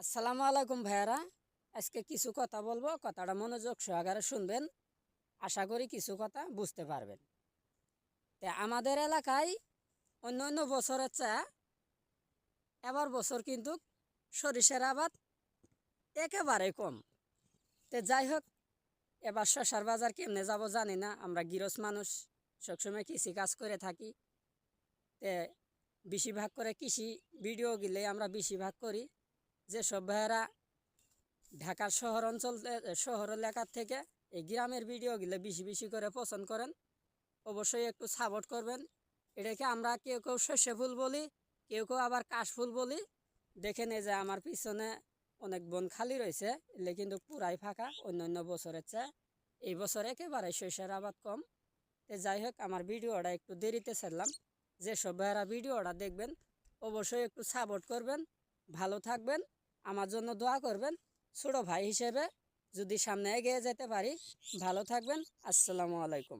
আসসালামু আলাইকুম ভাইয়ারা। আজকে কিছু কথা বলবো, কথাটা মনোযোগ সহকারে শুনবেন। আশা করি কিছু কথা বুঝতে পারবেন। আমাদের এলাকায় অন্য অন্য বছরের চেয়ে এবার বছর কিন্তু সরিষার আবাদ একেবারে কম। যাই হোক, এবার শসার বাজার কেমনে যাব জানি না। আমরা গৃহস্থ মানুষ, সবসময় কৃষি কাজ করে থাকি। তে বেশিরভাগ করে কৃষি ভিডিও গেলে আমরা বেশিরভাগ করি। যেসব ভাইয়েরা ঢাকার শহর এলাকার থেকে এই গ্রামের ভিডিওগুলো বেশি বেশি করে পছন্দ করেন, অবশ্যই একটু সাপোর্ট করবেন। এটাকে আমরা কেউ কেউ সর্ষে ফুল বলি, কেউ কেউ আবার কাশফুল বলি। দেখে নে যে আমার পিছনে অনেক বন খালি রয়েছে, এলে কিন্তু পুরাই ফাঁকা অন্য অন্য বছরের চেয়ে। এই বছর একেবারে সরিষার আবাদ কম। যাই হোক, আমার ভিডিওটা একটু দেরিতে ছাড়লাম। যেসব ভাইয়েরা ভিডিওটা দেখবেন অবশ্যই একটু সাপোর্ট করবেন, ভালো থাকবেন, আমার জন্য দোয়া করবেন। ছোট ভাই হিসেবে যদি সামনে এগিয়ে যেতে পারি, ভালো থাকবেন। আসসালামু আলাইকুম।